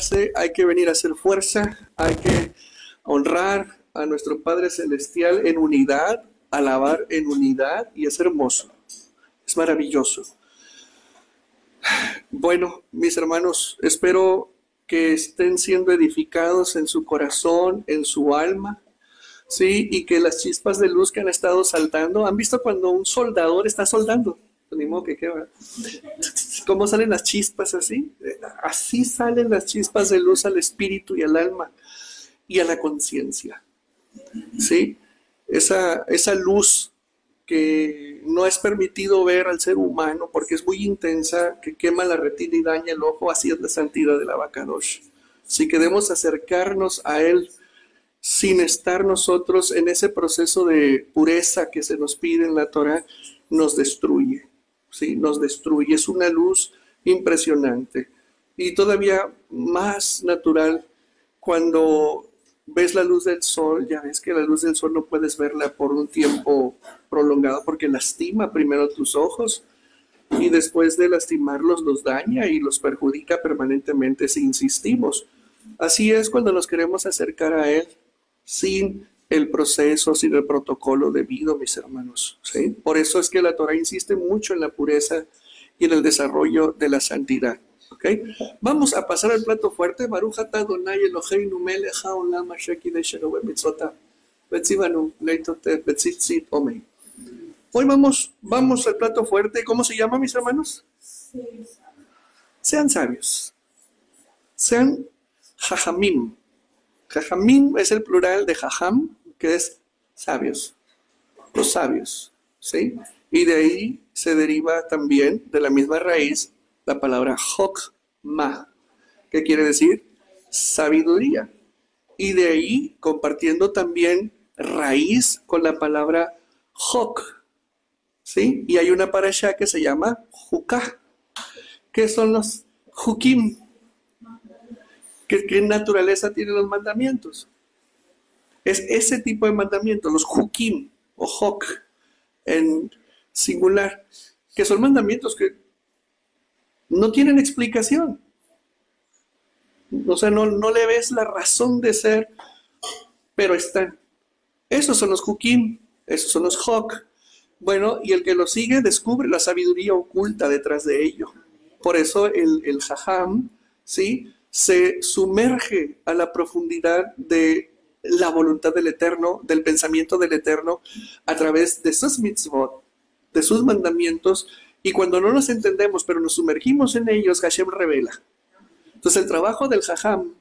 levantarse, hay que venir a hacer fuerza, hay que honrar a nuestro Padre Celestial en unidad, alabar en unidad, y es hermoso, es maravilloso. Bueno, mis hermanos, espero que estén siendo edificados en su corazón, en su alma, ¿sí? Y que las chispas de luz que han estado saltando, ¿han visto cuando un soldador está soldando? Ni modo que qué, ¿verdad? ¿Cómo salen las chispas así? Así salen las chispas de luz al espíritu y al alma y a la conciencia, ¿sí? Esa luz que no es permitido ver al ser humano porque es muy intensa, que quema la retina y daña el ojo, así es la santidad del Abacadosh. Si queremos acercarnos a él sin estar nosotros en ese proceso de pureza que se nos pide en la Torah, nos destruye, ¿sí? Nos destruye. Es una luz impresionante y todavía más natural cuando ves la luz del sol. Ya ves que la luz del sol no puedes verla por un tiempo prolongado porque lastima primero tus ojos y después de lastimarlos los daña y los perjudica permanentemente si insistimos. Así es cuando nos queremos acercar a él sin el proceso, sin el protocolo debido, mis hermanos, ¿sí? Por eso es que la Torah insiste mucho en la pureza y en el desarrollo de la santidad. ¿Okay? Vamos a pasar al plato fuerte. Baruch atah Adonai Eloheinu melech haolam asher kideshenu bemitzvotav vetzivanu leitoteh betzitzit omei. Hoy vamos al plato fuerte. ¿Cómo se llama, mis hermanos? Sean sabios. Sean jajamim. Jajamim es el plural de jajam, que es sabios. Los sabios, ¿sí? Y de ahí se deriva también, de la misma raíz, la palabra Jokma, que quiere decir sabiduría. Y de ahí compartiendo también raíz con la palabra Jok, ¿sí? Y hay una parashá que se llama Juká, que son los Jukim. ¿Qué naturaleza tienen los mandamientos? Es ese tipo de mandamientos, los Jukim o Jok en singular, que son mandamientos que no tienen explicación. O sea, no le ves la razón de ser, pero están. Esos son los Jukim, esos son los Jok. Bueno, y el que lo sigue descubre la sabiduría oculta detrás de ello. Por eso el Jajam, ¿sí?, se sumerge a la profundidad de la voluntad del Eterno, del pensamiento del Eterno, a través de sus mitzvot, de sus mandamientos, y cuando no los entendemos, pero nos sumergimos en ellos, Hashem revela. Entonces el trabajo del Jajam,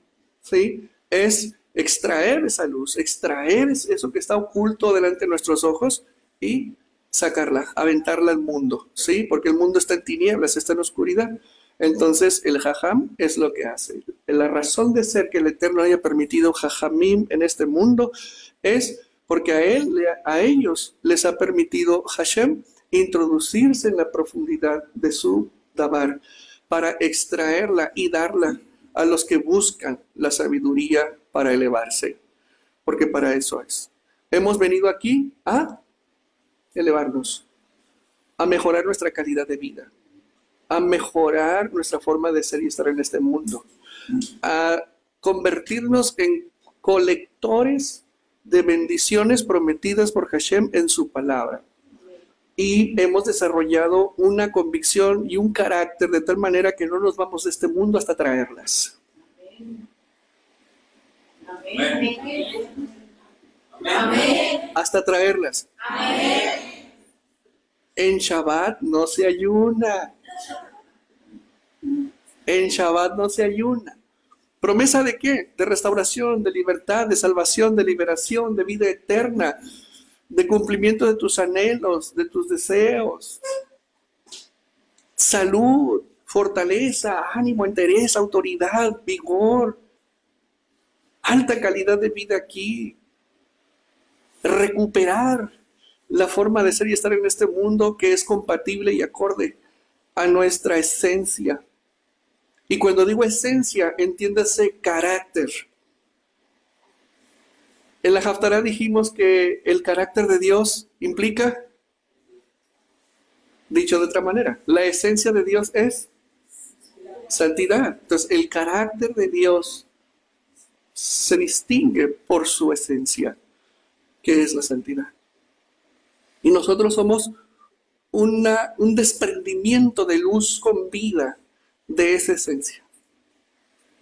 ¿sí?, es extraer esa luz, extraer eso que está oculto delante de nuestros ojos y sacarla, aventarla al mundo, ¿sí? Porque el mundo está en tinieblas, está en oscuridad. Entonces el Jajam es lo que hace. La razón de ser que el Eterno haya permitido Jajamim en este mundo es porque a ellos les ha permitido Hashem introducirse en la profundidad de su Dabar para extraerla y darla a los que buscan la sabiduría para elevarse. Porque para eso es. Hemos venido aquí a elevarnos, a mejorar nuestra calidad de vida, a mejorar nuestra forma de ser y estar en este mundo, a convertirnos en colectores de bendiciones prometidas por Hashem en su palabra. Y hemos desarrollado una convicción y un carácter de tal manera que no nos vamos de este mundo hasta traerlas. Amén. Hasta traerlas. Amén. En Shabbat no se ayuna. En Shabbat no se ayuna. ¿Promesa de qué? De restauración, de libertad, de salvación, de liberación, de vida eterna, de cumplimiento de tus anhelos, de tus deseos. Salud, fortaleza, ánimo, entereza, autoridad, vigor. Alta calidad de vida aquí. Recuperar la forma de ser y estar en este mundo que es compatible y acorde a nuestra esencia. Y cuando digo esencia, entiéndase carácter. En la Haftará dijimos que el carácter de Dios implica, dicho de otra manera, la esencia de Dios es Santidad. Entonces, el carácter de Dios se distingue por su esencia, que es la santidad. Y nosotros somos un desprendimiento de luz con vida de esa esencia.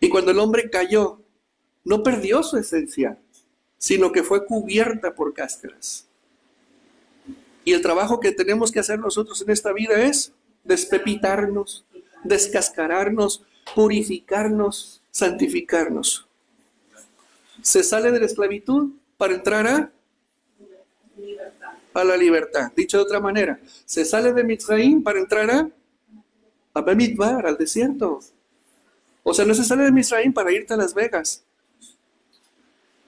Y cuando el hombre cayó, no perdió su esencia, sino que fue cubierta por cáscaras. Y el trabajo que tenemos que hacer nosotros en esta vida es despepitarnos, descascararnos, purificarnos, santificarnos. Se sale de la esclavitud para entrar a la libertad. Dicho de otra manera, se sale de Mitzrayim para entrar a Bamidbar, al desierto. O sea, no se sale de Mitzrayim para irte a Las Vegas,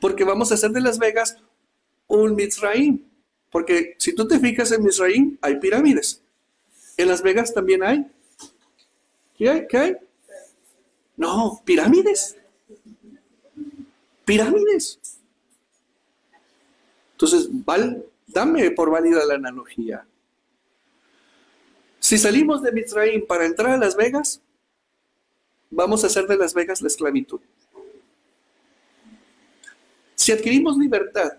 porque vamos a hacer de Las Vegas un Mitzrayim. Porque si tú te fijas en Mitzrayim, hay pirámides. En Las Vegas también hay. ¿Qué hay? ¿Qué hay? No, pirámides. Pirámides. Entonces, dame por válida la analogía. Si salimos de Mitzrayim para entrar a Las Vegas, vamos a hacer de Las Vegas la esclavitud. Si adquirimos libertad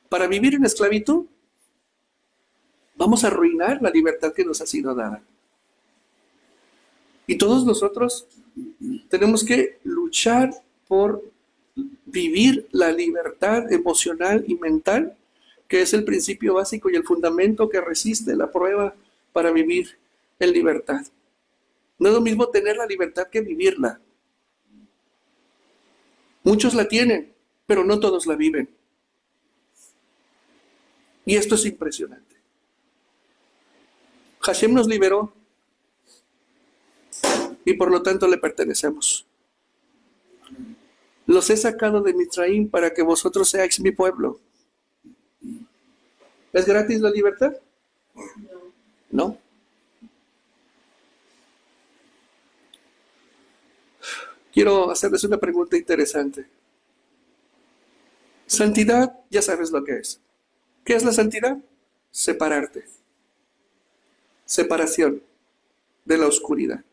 para vivir en esclavitud, vamos a arruinar la libertad que nos ha sido dada. Y todos nosotros tenemos que luchar por vivir la libertad emocional y mental, que es el principio básico y el fundamento que resiste la prueba para vivir en libertad. No es lo mismo tener la libertad que vivirla. Muchos la tienen, pero no todos la viven. Y esto es impresionante. Hashem nos liberó y por lo tanto le pertenecemos. Los he sacado de Mitzrayim para que vosotros seáis mi pueblo. ¿Es gratis la libertad? No. Quiero hacerles una pregunta interesante. Santidad, ya sabes lo que es. ¿Qué es la santidad? Separarte. Separación de la oscuridad.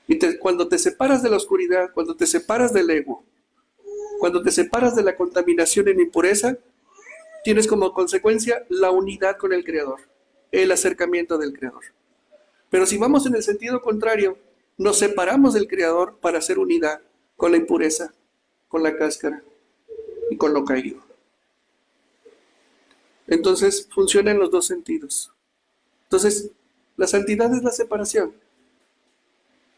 Y cuando te separas de la oscuridad, cuando te separas del ego, cuando te separas de la contaminación y la impureza, tienes como consecuencia la unidad con el Creador, el acercamiento del Creador. Pero si vamos en el sentido contrario, nos separamos del Creador para hacer unidad con la impureza, con la cáscara y con lo caído. Entonces funciona en los dos sentidos. Entonces, la santidad es la separación.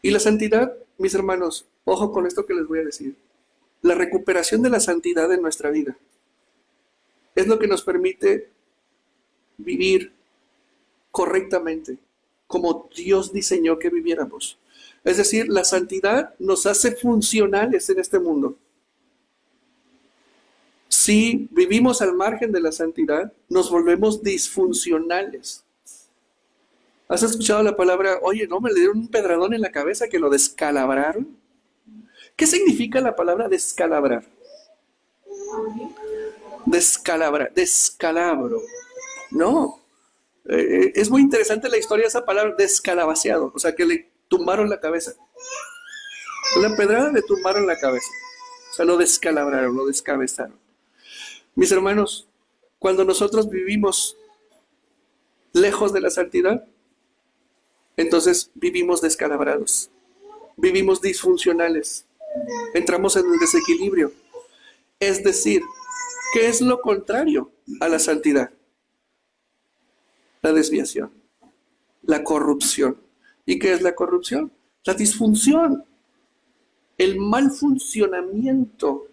Y la santidad, mis hermanos, ojo con esto que les voy a decir. La recuperación de la santidad en nuestra vida es lo que nos permite vivir correctamente, como Dios diseñó que viviéramos. Es decir, la santidad nos hace funcionales en este mundo. Si vivimos al margen de la santidad, nos volvemos disfuncionales. ¿Has escuchado la palabra, oye, no, me le dieron un pedradón en la cabeza que lo descalabraron? ¿Qué significa la palabra descalabrar? Descalabro. No. Es muy interesante la historia de esa palabra, descalabaceado. O sea, que le tumbaron la cabeza. Una pedrada le tumbaron la cabeza. O sea, lo descalabraron, lo descabezaron. Mis hermanos, cuando nosotros vivimos lejos de la santidad, entonces vivimos descalabrados, vivimos disfuncionales, entramos en el desequilibrio. Es decir, ¿qué es lo contrario a la santidad? La desviación, la corrupción. ¿Y qué es la corrupción? La disfunción, el mal funcionamiento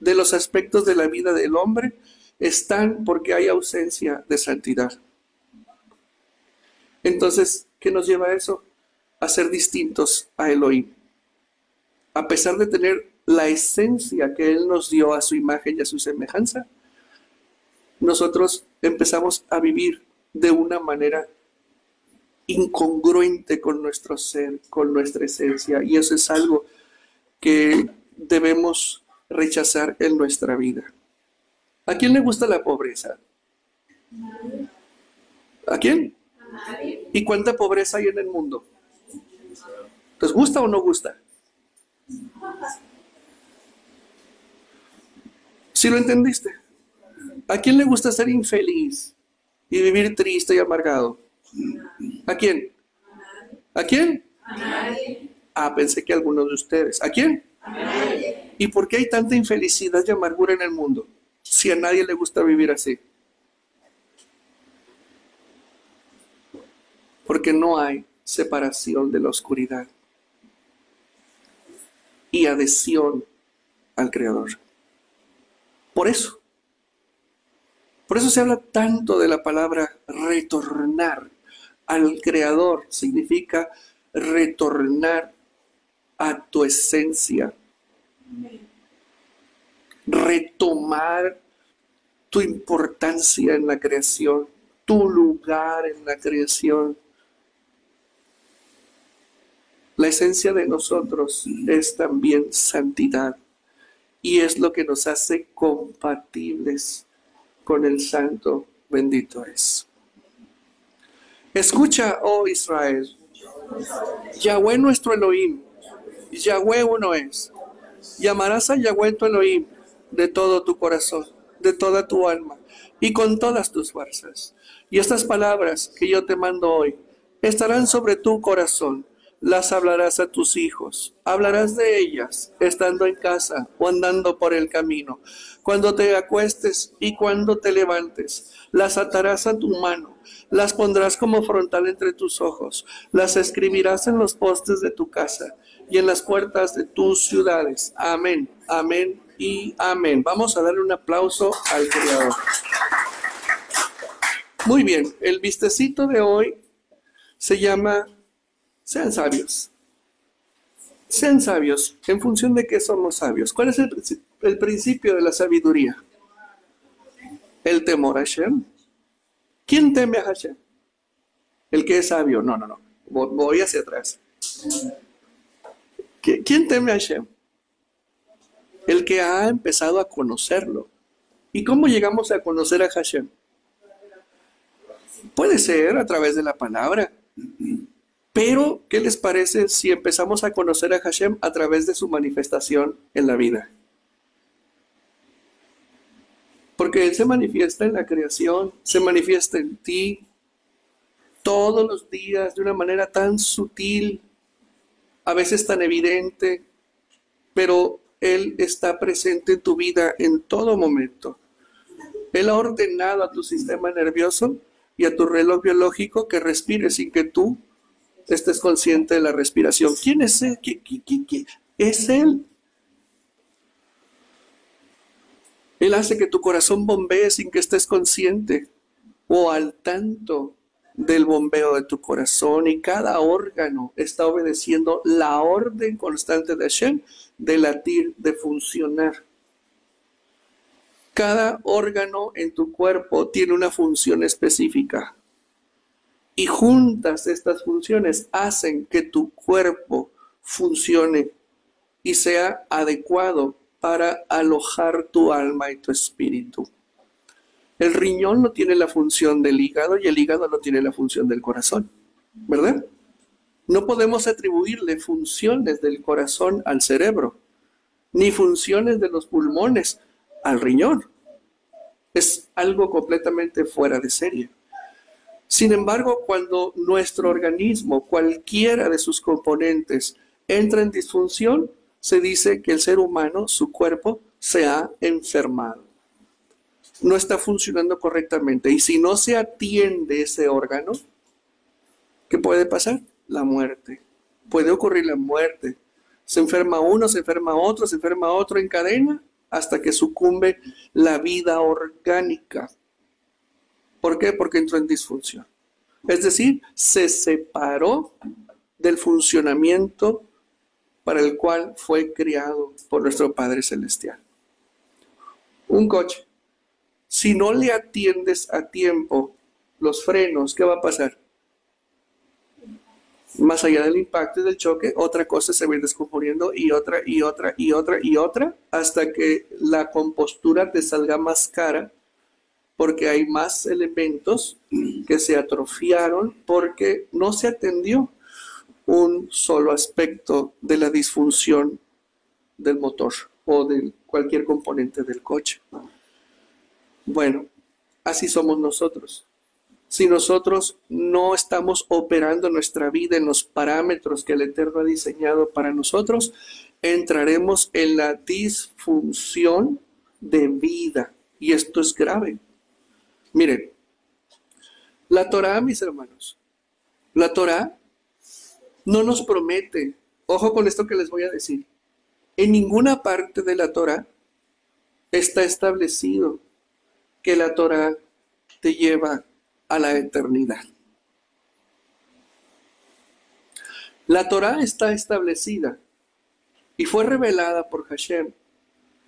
de los aspectos de la vida del hombre están porque hay ausencia de santidad. Entonces, ¿qué nos lleva a eso? A ser distintos a Elohim. A pesar de tener la esencia que Él nos dio a su imagen y a su semejanza, nosotros empezamos a vivir de una manera incongruente con nuestro ser, con nuestra esencia, y eso es algo que debemos rechazar en nuestra vida. ¿A quién le gusta la pobreza? ¿A quién? ¿Y cuánta pobreza hay en el mundo? Entonces, ¿gusta o no gusta? ¿Sí lo entendiste? ¿A quién le gusta ser infeliz y vivir triste y amargado? ¿A quién? ¿A quién? A nadie. Ah, pensé que algunos de ustedes. ¿A quién? A nadie. ¿Y por qué hay tanta infelicidad y amargura en el mundo? Si a nadie le gusta vivir así. Porque no hay separación de la oscuridad y adhesión al Creador. Por eso se habla tanto de la palabra retornar al Creador. Significa retornar a tu esencia. Retomar tu importancia en la creación, tu lugar en la creación. La esencia de nosotros es también santidad y es lo que nos hace compatibles con el Santo, bendito es. Escucha, oh Israel, Yahweh nuestro Elohim, Yahweh uno es. Llamarás a Yahweh tu Elohim de todo tu corazón, de toda tu alma y con todas tus fuerzas. Y estas palabras que yo te mando hoy estarán sobre tu corazón. Las hablarás a tus hijos. Hablarás de ellas estando en casa o andando por el camino. Cuando te acuestes y cuando te levantes, las atarás a tu mano. Las pondrás como frontal entre tus ojos. Las escribirás en los postes de tu casa y en las puertas de tus ciudades. Amén, amén y amén. Vamos a darle un aplauso al Creador. Muy bien, el vistecito de hoy se llama sean sabios. Sean sabios. ¿En función de qué somos sabios? ¿Cuál es el principio de la sabiduría? El temor a Hashem. ¿Quién teme a Hashem? El que es sabio. No. Voy hacia atrás. ¿Quién teme a Hashem? El que ha empezado a conocerlo. ¿Y cómo llegamos a conocer a Hashem? Puede ser a través de la palabra. Pero, ¿qué les parece si empezamos a conocer a Hashem a través de su manifestación en la vida? Porque Él se manifiesta en la creación, se manifiesta en ti todos los días de una manera tan sutil, a veces tan evidente, pero Él está presente en tu vida en todo momento. Él ha ordenado a tu sistema nervioso y a tu reloj biológico que respire sin que tú estés consciente de la respiración. ¿Quién es Él? ¿Quién es Él? Él hace que tu corazón bombee sin que estés consciente o al tanto del bombeo de tu corazón, y cada órgano está obedeciendo la orden constante de Hashem de latir, de funcionar. Cada órgano en tu cuerpo tiene una función específica. Y juntas estas funciones hacen que tu cuerpo funcione y sea adecuado para alojar tu alma y tu espíritu. El riñón no tiene la función del hígado y el hígado no tiene la función del corazón, ¿verdad? No podemos atribuirle funciones del corazón al cerebro, ni funciones de los pulmones al riñón. Es algo completamente fuera de serie. Sin embargo, cuando nuestro organismo, cualquiera de sus componentes, entra en disfunción, se dice que el ser humano, su cuerpo, se ha enfermado. No está funcionando correctamente. Y si no se atiende ese órgano, ¿qué puede pasar? La muerte. Puede ocurrir la muerte. Se enferma uno, se enferma otro en cadena, hasta que sucumbe la vida orgánica. ¿Por qué? Porque entró en disfunción. Es decir, se separó del funcionamiento para el cual fue criado por nuestro Padre Celestial. Un coche, si no le atiendes a tiempo los frenos, ¿qué va a pasar? Más allá del impacto y del choque, otra cosa se va a ir descomponiendo y otra, hasta que la compostura te salga más cara, porque hay más elementos que se atrofiaron porque no se atendió. un solo aspecto de la disfunción del motor o de cualquier componente del coche. Bueno, así somos nosotros. Si nosotros no estamos operando nuestra vida en los parámetros que el Eterno ha diseñado para nosotros, entraremos en la disfunción de vida. Y esto es grave. Miren, la Torá, mis hermanos, la Torá no nos promete, ojo con esto que les voy a decir, en ninguna parte de la Torá está establecido que la Torá te lleva a la eternidad. La Torá está establecida y fue revelada por Hashem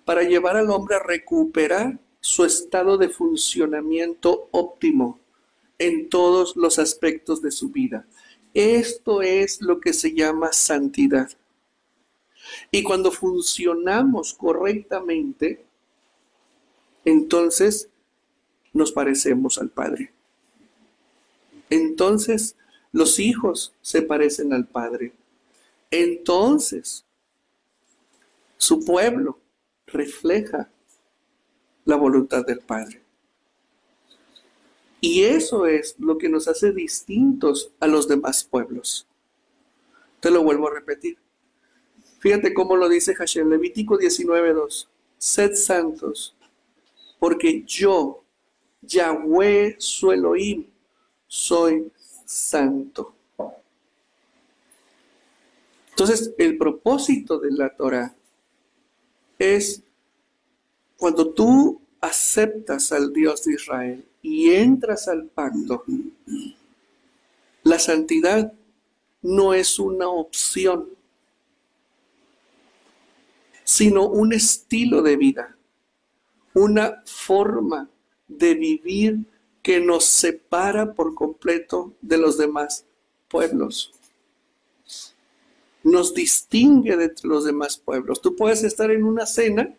para llevar al hombre a recuperar su estado de funcionamiento óptimo en todos los aspectos de su vida. Esto es lo que se llama santidad. Y cuando funcionamos correctamente, entonces nos parecemos al Padre. Entonces los hijos se parecen al Padre. Entonces su pueblo refleja la voluntad del Padre. Y eso es lo que nos hace distintos a los demás pueblos. Te lo vuelvo a repetir. Fíjate cómo lo dice Hashem, Levítico 19:2. Sed santos, porque yo, Yahweh su Elohim, soy santo. Entonces, el propósito de la Torah es cuando tú aceptas al Dios de Israel y entras al pacto, la santidad no es una opción, sino un estilo de vida, una forma de vivir que nos separa por completo de los demás pueblos. Nos distingue de entre los demás pueblos. Tú puedes estar en una cena,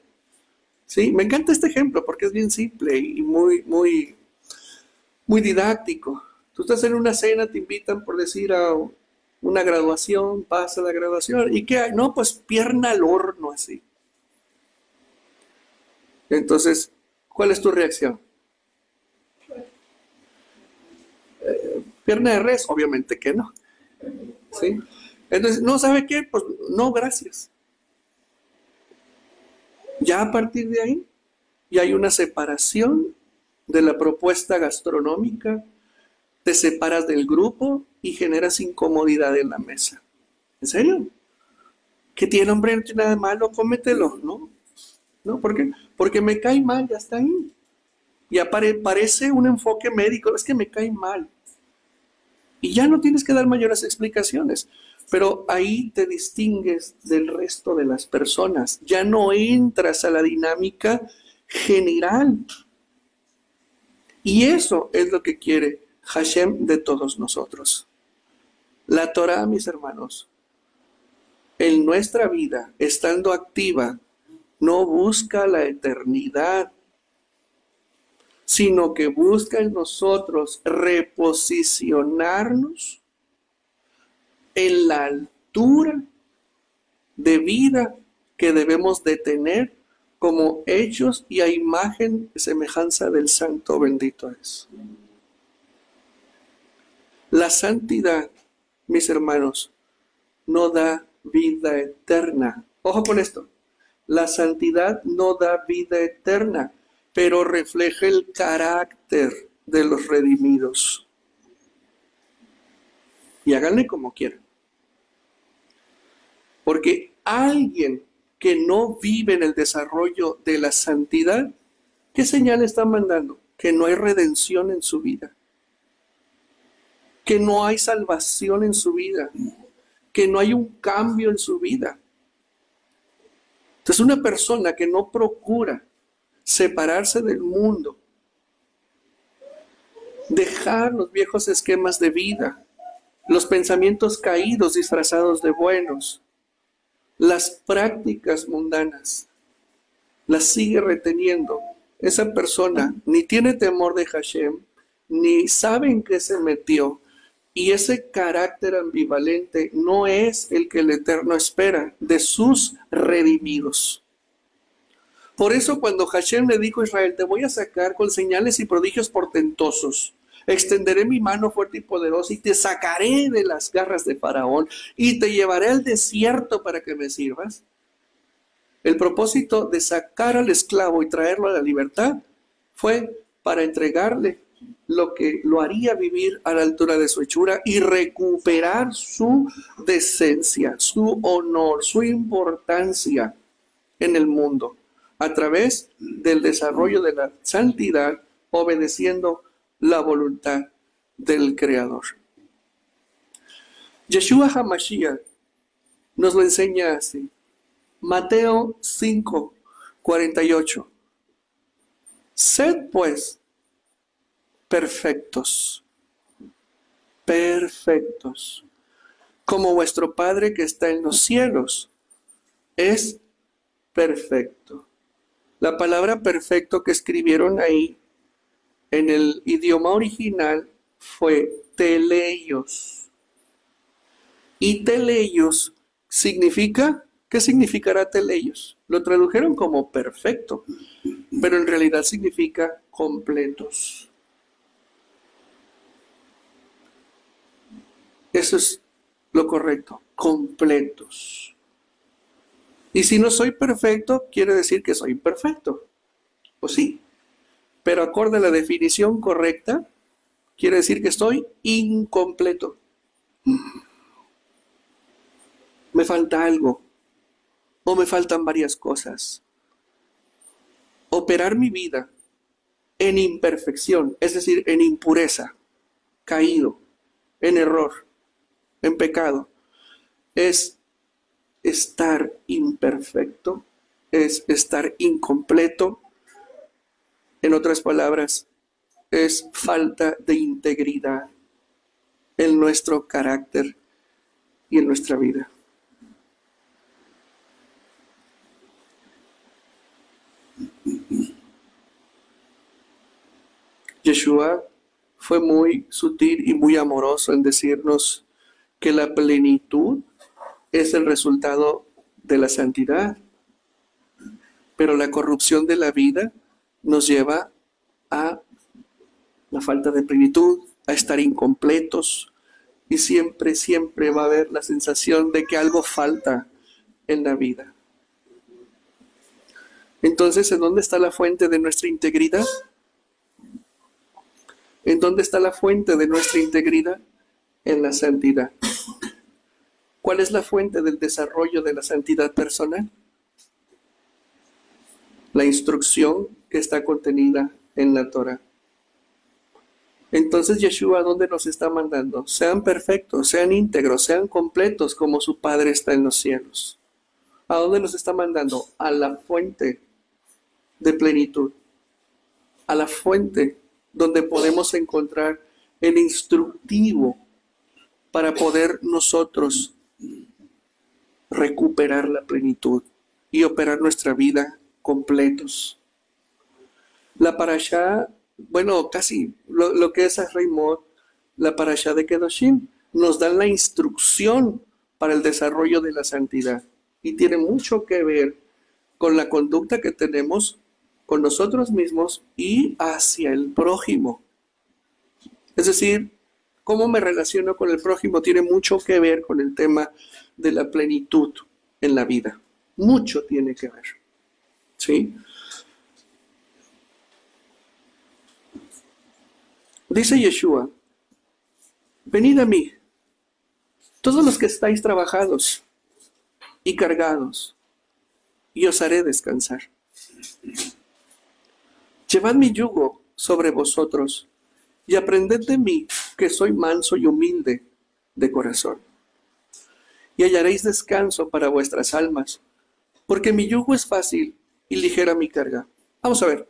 ¿sí? Me encanta este ejemplo porque es bien simple y muy didáctico. Tú estás en una cena, te invitan por decir a una graduación, pasa la graduación, ¿y qué hay? No, pues pierna al horno así. Entonces, ¿cuál es tu reacción? ¿Pierna de res? Obviamente que no. ¿Sí? Entonces, ¿no sabe qué? Pues no, gracias. Ya a partir de ahí, ya hay una separación de la propuesta gastronómica, te separas del grupo y generas incomodidad en la mesa. ¿En serio? ¿Qué tiene, hombre? No tiene nada de malo, cómetelo, ¿no? ¿No? ¿Por qué? Porque me cae mal, ya está ahí. Y parece un enfoque médico, es que me cae mal. Y ya no tienes que dar mayores explicaciones, pero ahí te distingues del resto de las personas. Ya no entras a la dinámica general. Y eso es lo que quiere Hashem de todos nosotros. La Torah, mis hermanos, en nuestra vida, estando activa, no busca la eternidad, sino que busca en nosotros reposicionarnos en la altura de vida que debemos de tener como hechos y a imagen y semejanza del Santo bendito es. La santidad, mis hermanos, no da vida eterna. Ojo con esto. La santidad no da vida eterna, pero refleja el carácter de los redimidos. Y háganle como quieran. Porque alguien que no vive en el desarrollo de la santidad, ¿qué señal está mandando? Que no hay redención en su vida. Que no hay salvación en su vida. Que no hay un cambio en su vida. Entonces, una persona que no procura separarse del mundo, dejar los viejos esquemas de vida, los pensamientos caídos disfrazados de buenos, las prácticas mundanas, las sigue reteniendo. Esa persona ni tiene temor de Hashem, ni sabe en qué se metió, Y ese carácter ambivalente no es el que el Eterno espera de sus redimidos. Por eso cuando Hashem le dijo a Israel, te voy a sacar con señales y prodigios portentosos, extenderé mi mano fuerte y poderosa y te sacaré de las garras de Faraón y te llevaré al desierto para que me sirvas. El propósito de sacar al esclavo y traerlo a la libertad fue para entregarle lo que lo haría vivir a la altura de su hechura y recuperar su decencia, su honor, su importancia en el mundo a través del desarrollo de la santidad, obedeciendo la voluntad del Creador. Yeshua HaMashiach nos lo enseña así. Mateo 5, 48. Sed pues perfectos, perfectos, como vuestro Padre que está en los cielos es perfecto. La palabra perfecto que escribieron ahí en el idioma original fue teleios. Y teleios significa, ¿qué significará teleios? Lo tradujeron como perfecto, pero en realidad significa completos. Eso es lo correcto, completos. Y si no soy perfecto, quiere decir que soy imperfecto. Pues sí, pero acorde a la definición correcta, quiere decir que estoy incompleto. Me falta algo, o me faltan varias cosas. Operar mi vida en imperfección, es decir, en impureza, caído, en error, en pecado, es estar imperfecto, es estar incompleto. En otras palabras, es falta de integridad en nuestro carácter y en nuestra vida. Yeshua fue muy sutil y muy amoroso en decirnos que la plenitud es el resultado de la santidad, pero la corrupción de la vida nos lleva a la falta de plenitud, a estar incompletos, y siempre, siempre va a haber la sensación de que algo falta en la vida. Entonces, ¿en dónde está la fuente de nuestra integridad? ¿En dónde está la fuente de nuestra integridad? En la santidad. ¿Cuál es la fuente del desarrollo de la santidad personal? La instrucción que está contenida en la Torah. Entonces Yeshua, ¿a dónde nos está mandando? Sean perfectos, sean íntegros, sean completos como su Padre está en los cielos. ¿A dónde nos está mandando? A la fuente de plenitud. A la fuente donde podemos encontrar el instructivo para poder nosotros recuperar la plenitud y operar nuestra vida completos. La parashá, bueno, casi lo que es Raimot, la parashá de Kedoshim, nos dan la instrucción para el desarrollo de la santidad y tiene mucho que ver con la conducta que tenemos con nosotros mismos y hacia el prójimo. Es decir, cómo me relaciono con el prójimo tiene mucho que ver con el tema de la plenitud en la vida. Mucho tiene que ver. ¿Sí? Dice Yeshua, venid a mí, todos los que estáis trabajados y cargados, y os haré descansar. Llevad mi yugo sobre vosotros y aprended de mí, que soy manso y humilde de corazón. Y hallaréis descanso para vuestras almas, porque mi yugo es fácil y ligera mi carga. Vamos a ver.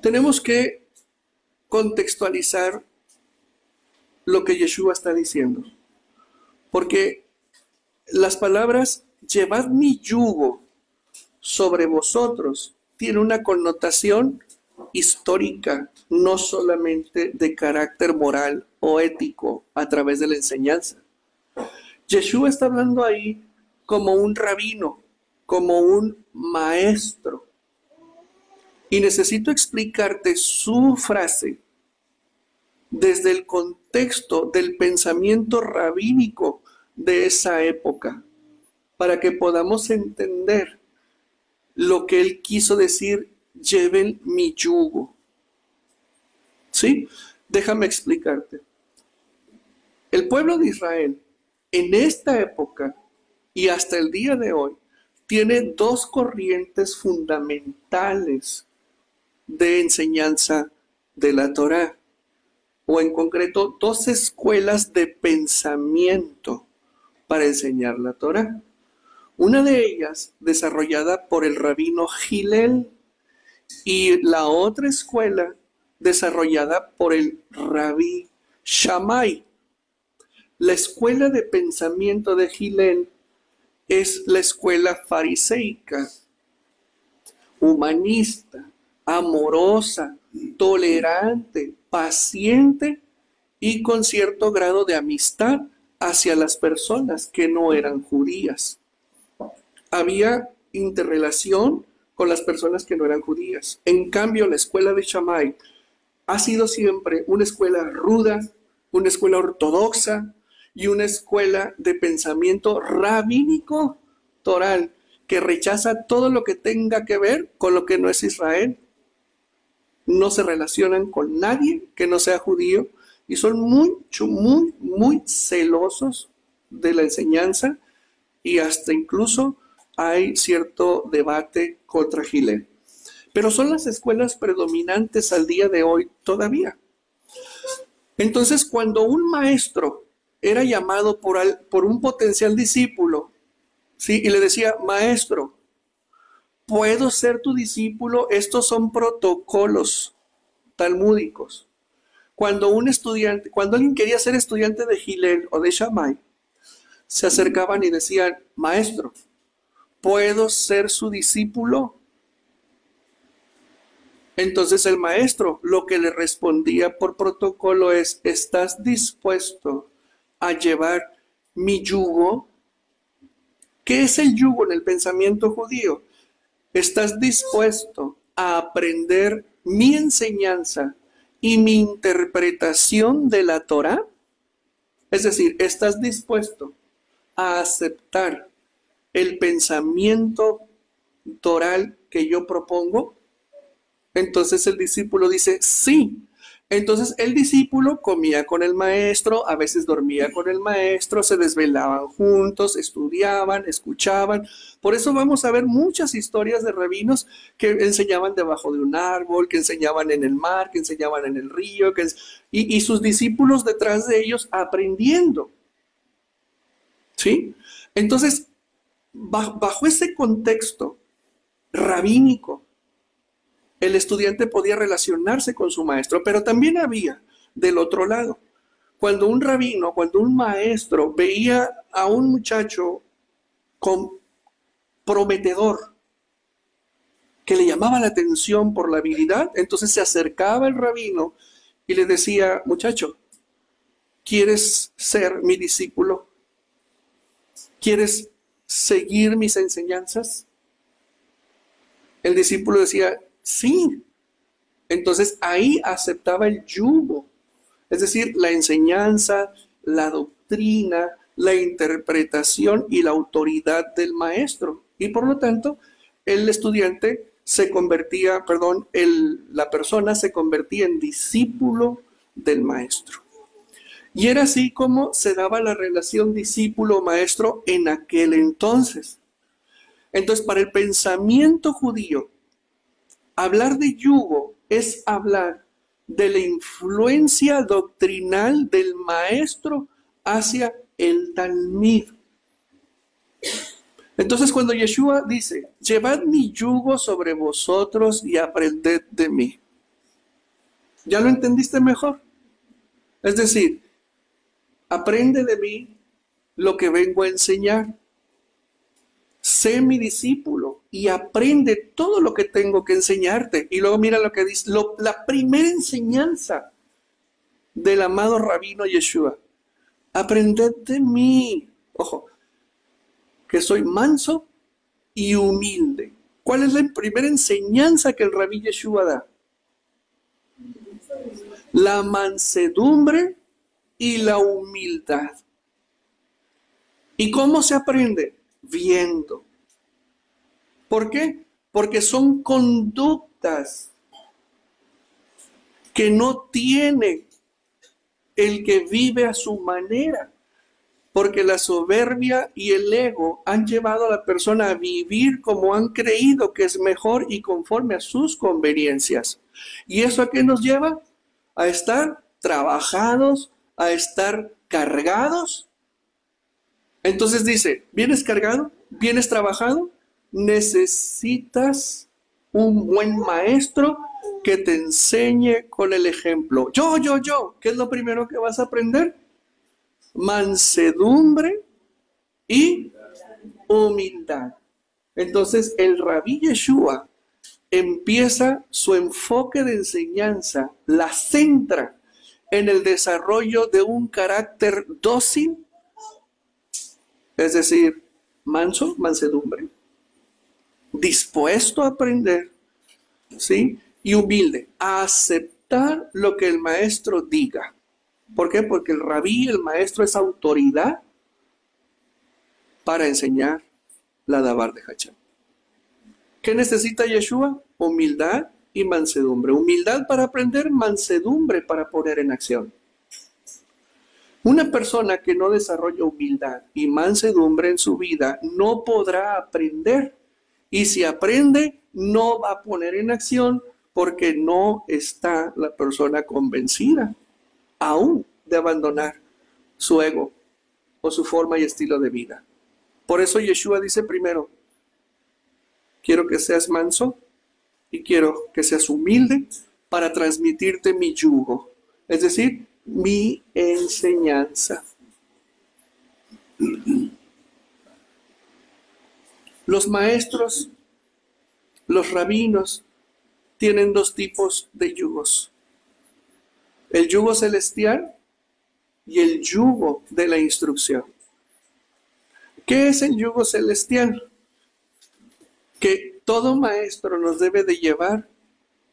Tenemos que contextualizar lo que Yeshua está diciendo. Porque las palabras, llevad mi yugo sobre vosotros, tiene una connotación histórica, no solamente de carácter moral o ético a través de la enseñanza. Yeshua está hablando ahí como un rabino, como un maestro. Y necesito explicarte su frase desde el contexto del pensamiento rabínico de esa época, para que podamos entender lo que él quiso decir: lleven mi yugo. ¿Sí? Déjame explicarte. El pueblo de Israel, en esta época y hasta el día de hoy, tiene dos corrientes fundamentales de enseñanza de la Torá, o en concreto, dos escuelas de pensamiento para enseñar la Torá. Una de ellas desarrollada por el rabino Hillel y la otra escuela desarrollada por el rabí Shammai. La escuela de pensamiento de Hillel es la escuela fariseica, humanista, amorosa, tolerante, paciente y con cierto grado de amistad hacia las personas que no eran judías. Había interrelación con las personas que no eran judías. En cambio, la escuela de Shammai ha sido siempre una escuela ruda, una escuela ortodoxa y una escuela de pensamiento rabínico toral, que rechaza todo lo que tenga que ver con lo que no es Israel. No se relacionan con nadie que no sea judío y son muy celosos de la enseñanza, y hasta incluso hay cierto debate contra Hillel. Pero son las escuelas predominantes al día de hoy todavía. Entonces, cuando un maestro era llamado por un potencial discípulo, ¿sí?, y le decía: maestro, ¿puedo ser tu discípulo? Estos son protocolos talmúdicos. Cuando alguien quería ser estudiante de Hillel o de Shammai, se acercaban y decían: maestro, ¿puedo ser su discípulo? Entonces el maestro lo que le respondía por protocolo es: ¿estás dispuesto a llevar mi yugo? ¿Qué es el yugo en el pensamiento judío? ¿Estás dispuesto a aprender mi enseñanza y mi interpretación de la Torá? Es decir, ¿estás dispuesto a aceptar el pensamiento toral que yo propongo? Entonces el discípulo dice: sí. Entonces el discípulo comía con el maestro, a veces dormía con el maestro, se desvelaban juntos, estudiaban, escuchaban. Por eso vamos a ver muchas historias de rabinos que enseñaban debajo de un árbol, que enseñaban en el mar, que enseñaban en el río, y sus discípulos detrás de ellos aprendiendo. ¿Sí? Entonces, bajo ese contexto rabínico, el estudiante podía relacionarse con su maestro, pero también había del otro lado. Cuando un rabino, cuando un maestro veía a un muchacho prometedor, que le llamaba la atención por la habilidad, entonces se acercaba el rabino y le decía: muchacho, ¿quieres ser mi discípulo? ¿Quieres seguir mis enseñanzas? El discípulo decía: sí. Entonces ahí aceptaba el yugo, es decir, la enseñanza, la doctrina, la interpretación y la autoridad del maestro. Y por lo tanto, el estudiante se convertía, la persona se convertía en discípulo del maestro. Y era así como se daba la relación discípulo-maestro en aquel entonces. Entonces, para el pensamiento judío, hablar de yugo es hablar de la influencia doctrinal del maestro hacia el talmid. Entonces, cuando Yeshua dice: llevad mi yugo sobre vosotros y aprended de mí, ¿ya lo entendiste mejor? Es decir, aprende de mí lo que vengo a enseñar. Sé mi discípulo. y aprende todo lo que tengo que enseñarte. Y luego mira lo que dice, la primera enseñanza del amado Rabino Yeshua. Aprended de mí, ojo, que soy manso y humilde. ¿Cuál es la primera enseñanza que el Rabí Yeshua da? La mansedumbre y la humildad. ¿Y cómo se aprende? Viendo. ¿Por qué? Porque son conductas que no tiene el que vive a su manera. Porque la soberbia y el ego han llevado a la persona a vivir como han creído que es mejor y conforme a sus conveniencias. ¿Y eso a qué nos lleva? A estar trabajados, a estar cargados. Entonces dice, ¿vienes cargado? ¿Vienes trabajado? Necesitas un buen maestro que te enseñe con el ejemplo. Yo. ¿Qué es lo primero que vas a aprender? Mansedumbre y humildad. Entonces el Rabí Yeshua empieza su enfoque de enseñanza, la centra en el desarrollo de un carácter dócil, es decir, mansedumbre, dispuesto a aprender, ¿sí? Y humilde, a aceptar lo que el maestro diga. ¿Por qué? Porque el rabí, el maestro, es autoridad para enseñar la Dabar de Hacham. ¿Qué necesita Yeshua? Humildad y mansedumbre. Humildad para aprender, mansedumbre para poner en acción. Una persona que no desarrolla humildad y mansedumbre en su vida no podrá aprender. Y si aprende, no va a poner en acción porque no está la persona convencida aún de abandonar su ego o su forma y estilo de vida. Por eso Yeshua dice primero, quiero que seas manso y quiero que seas humilde para transmitirte mi yugo, es decir, mi enseñanza. Los maestros, los rabinos, tienen dos tipos de yugos. El yugo celestial y el yugo de la instrucción. ¿Qué es el yugo celestial? Que todo maestro nos debe de llevar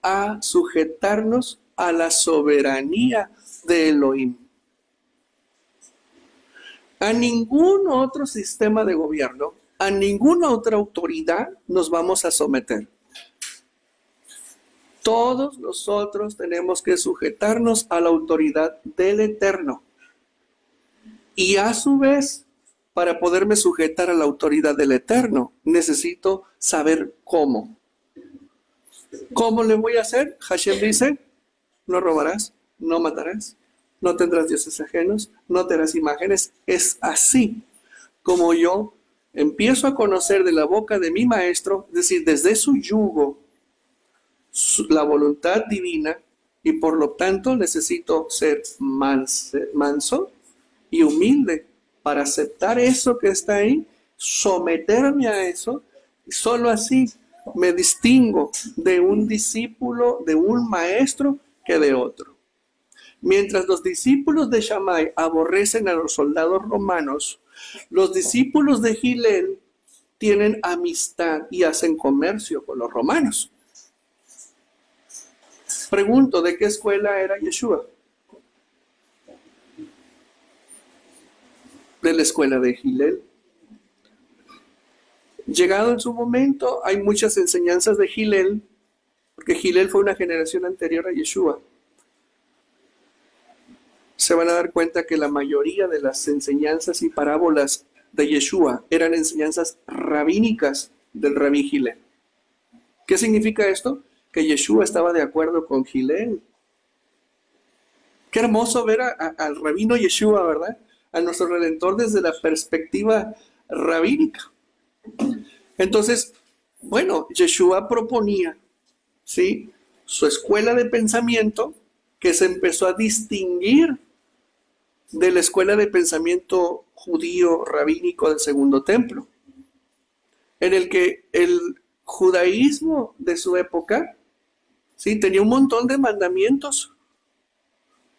a sujetarnos a la soberanía de Elohim. A ningún otro sistema de gobierno, a ninguna otra autoridad nos vamos a someter. Todos nosotros tenemos que sujetarnos a la autoridad del Eterno. Y a su vez, para poderme sujetar a la autoridad del Eterno, necesito saber cómo. ¿Cómo le voy a hacer? Hashem dice, no robarás, no matarás, no tendrás dioses ajenos, no te harás imágenes. Es así como yo empiezo a conocer de la boca de mi maestro, es decir, desde su yugo, la voluntad divina, y por lo tanto necesito ser manso y humilde para aceptar eso que está ahí, someterme a eso, y solo así me distingo de un discípulo, de un maestro que de otro. Mientras los discípulos de Shammai aborrecen a los soldados romanos, los discípulos de Hillel tienen amistad y hacen comercio con los romanos. Pregunto, ¿de qué escuela era Yeshua? De la escuela de Hillel. Llegado en su momento, hay muchas enseñanzas de Hillel, porque Hillel fue una generación anterior a Yeshua. Se van a dar cuenta que la mayoría de las enseñanzas y parábolas de Yeshua eran enseñanzas rabínicas del rabí Hillel. ¿Qué significa esto? Que Yeshua estaba de acuerdo con Hillel. Qué hermoso ver al rabino Yeshua, ¿verdad? A nuestro Redentor desde la perspectiva rabínica. Entonces, bueno, Yeshua proponía, ¿sí?, su escuela de pensamiento que se empezó a distinguir de la escuela de pensamiento judío rabínico del Segundo Templo, en el que el judaísmo de su época, ¿sí? Tenía un montón de mandamientos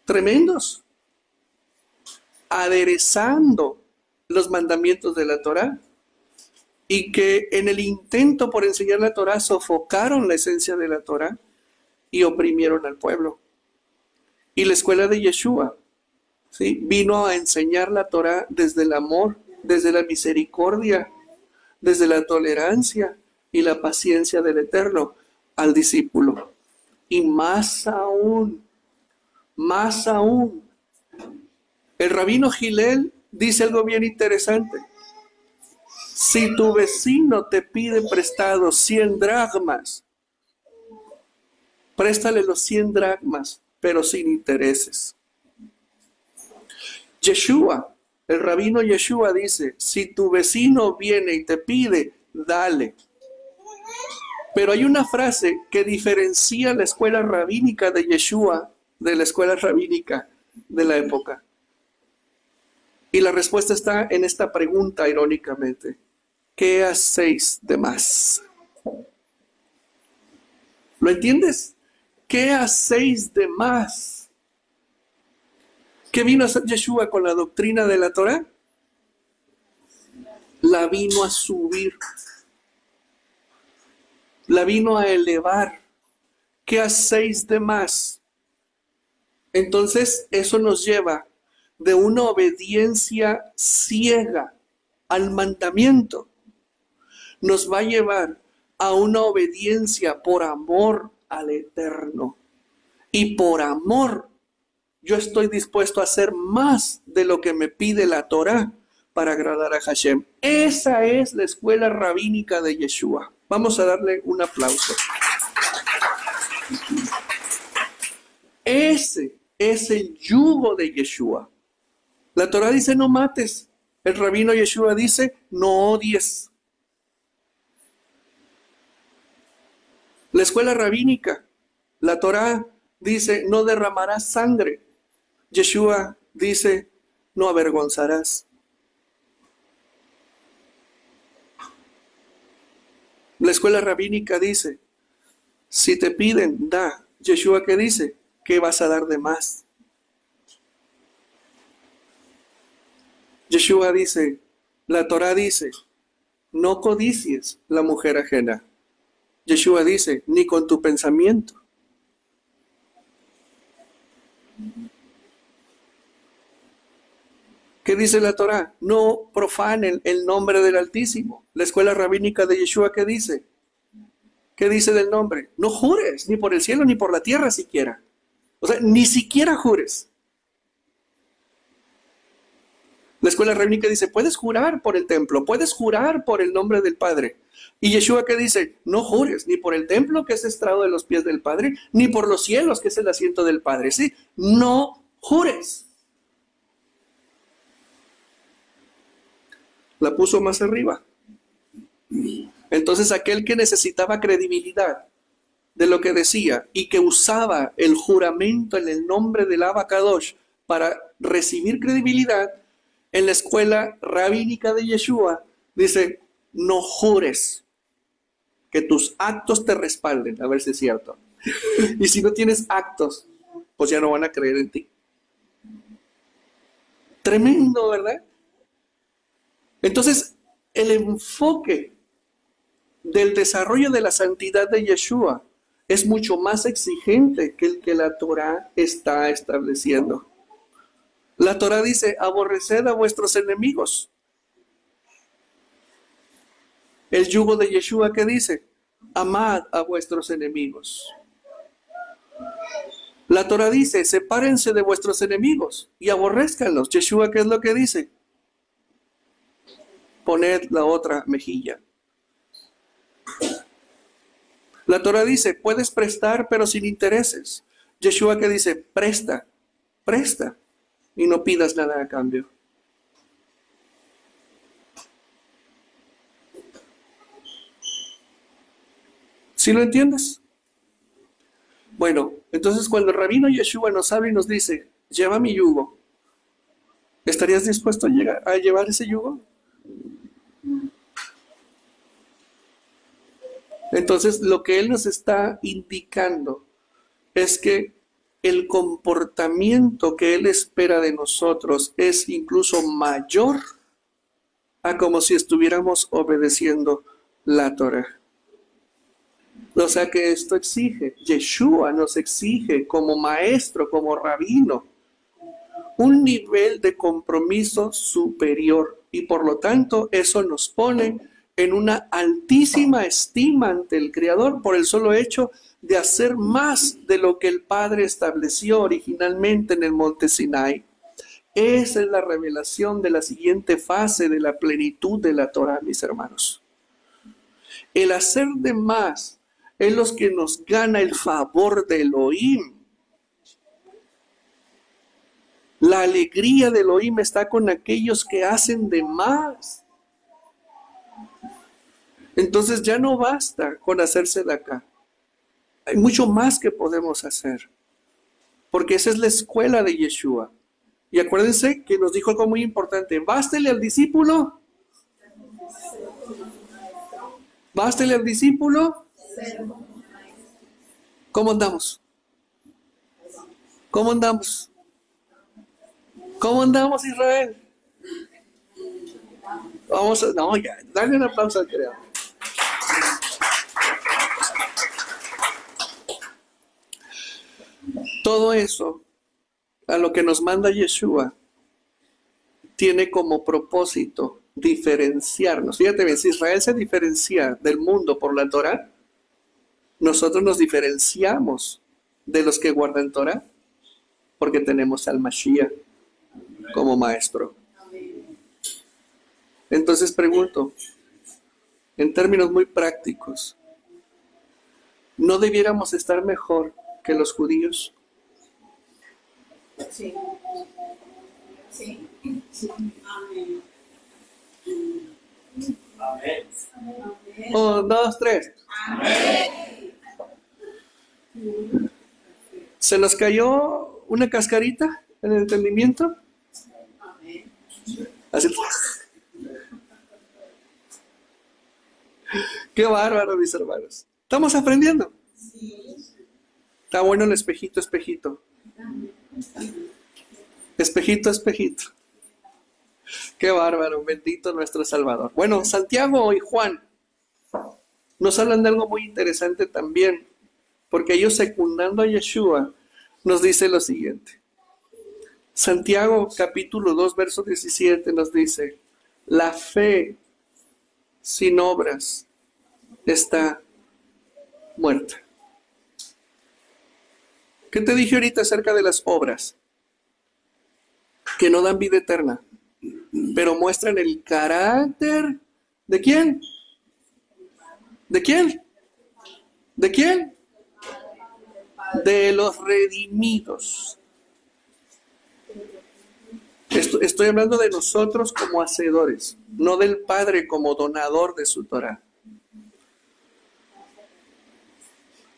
tremendos, aderezando los mandamientos de la Torá, y que en el intento por enseñar la Torá sofocaron la esencia de la Torá y oprimieron al pueblo. Y la escuela de Yeshua, ¿sí? Vino a enseñar la Torá desde el amor, desde la misericordia, desde la tolerancia y la paciencia del Eterno al discípulo. Y más aún, el rabino Gilel dice algo bien interesante. Si tu vecino te pide prestado 100 dracmas, préstale los 100 dracmas, pero sin intereses. Yeshua, el rabino Yeshua dice, si tu vecino viene y te pide, dale. Pero hay una frase que diferencia la escuela rabínica de Yeshua de la escuela rabínica de la época. Y la respuesta está en esta pregunta, irónicamente. ¿Qué hacéis de más? ¿Lo entiendes? ¿Qué hacéis de más? ¿Qué vino a hacer Yeshua con la doctrina de la Torá? La vino a subir. La vino a elevar. ¿Qué hacéis de más? Entonces, eso nos lleva de una obediencia ciega al mandamiento. Nos va a llevar a una obediencia por amor al Eterno. Y por amor, yo estoy dispuesto a hacer más de lo que me pide la Torá para agradar a Hashem. Esa es la escuela rabínica de Yeshua. Vamos a darle un aplauso. Ese es el yugo de Yeshua. La Torá dice no mates. El rabino Yeshua dice no odies. La escuela rabínica, la Torá dice no derramarás sangre. Yeshua dice no avergonzarás. La escuela rabínica dice si te piden, da. Yeshua, ¿qué dice? ¿Qué vas a dar de más? Yeshua dice, la Torá dice, no codicies la mujer ajena. Yeshua dice, ni con tu pensamiento. ¿Qué dice la Torá? No profanen el nombre del Altísimo. La escuela rabínica de Yeshua, ¿qué dice? ¿Qué dice del nombre? No jures, ni por el cielo, ni por la tierra siquiera. O sea, ni siquiera jures. La escuela rabínica dice, puedes jurar por el templo, puedes jurar por el nombre del Padre. Y Yeshua, ¿qué dice? No jures, ni por el templo, que es estrado de los pies del Padre, ni por los cielos, que es el asiento del Padre. Sí, no jures. La puso más arriba. Entonces aquel que necesitaba credibilidad de lo que decía y que usaba el juramento en el nombre del Abacadosh para recibir credibilidad, en la escuela rabínica de Yeshua dice, no jures, que tus actos te respalden, a ver si es cierto. Y si no tienes actos, pues ya no van a creer en ti. Tremendo, ¿verdad? Entonces, el enfoque del desarrollo de la santidad de Yeshua es mucho más exigente que el que la Torá está estableciendo. La Torá dice, aborreced a vuestros enemigos. El yugo de Yeshua, ¿qué dice? Amad a vuestros enemigos. La Torá dice, sepárense de vuestros enemigos y aborrézcanlos. Yeshua, ¿qué es lo que dice? Poned la otra mejilla. La Torá dice, puedes prestar pero sin intereses. Yeshua, ¿qué dice? Presta, presta y no pidas nada a cambio. ¿Sí lo entiendes? Bueno, entonces cuando el rabino Yeshua nos habla y nos dice, lleva mi yugo, ¿estarías dispuesto a llevar ese yugo? Entonces, lo que Él nos está indicando es que el comportamiento que Él espera de nosotros es incluso mayor a como si estuviéramos obedeciendo la Torah. O sea que esto exige, Yeshua nos exige como maestro, como rabino, un nivel de compromiso superior y por lo tanto eso nos pone en una altísima estima ante el Creador por el solo hecho de hacer más de lo que el Padre estableció originalmente en el monte Sinai. Esa es la revelación de la siguiente fase de la plenitud de la Torah, mis hermanos. El hacer de más es lo que nos gana el favor de Elohim. La alegría de Elohim está con aquellos que hacen de más. Entonces ya no basta con hacerse de acá. Hay mucho más que podemos hacer. Porque esa es la escuela de Yeshua. Y acuérdense que nos dijo algo muy importante. Bástele al discípulo. Bástele al discípulo. ¿Cómo andamos? ¿Cómo andamos? ¿Cómo andamos, Israel? Vamos a... No, ya, dale un aplauso al Creador. Todo eso, a lo que nos manda Yeshua, tiene como propósito diferenciarnos. Fíjate bien, si Israel se diferencia del mundo por la Torah, nosotros nos diferenciamos de los que guardan Torah porque tenemos al Mashiach como maestro. Entonces pregunto, en términos muy prácticos, ¿no debiéramos estar mejor que los judíos? Sí. Sí. Amén. Amén. 1, 2, 3. Amén. ¿Se nos cayó una cascarita en el entendimiento? Amén. Así. Qué bárbaro, mis hermanos. Estamos aprendiendo. Está bueno el espejito, espejito. Espejito, espejito. Qué bárbaro, bendito nuestro Salvador. Bueno, Santiago y Juan nos hablan de algo muy interesante también, porque ellos secundando a Yeshua nos dice lo siguiente. Santiago capítulo 2, verso 17 nos dice, la fe sin obras está muerta. ¿Qué te dije ahorita acerca de las obras? Que no dan vida eterna, pero muestran el carácter ¿de quién? ¿De quién? ¿De quién? De los redimidos. Estoy hablando de nosotros como hacedores, no del Padre como donador de su Torah.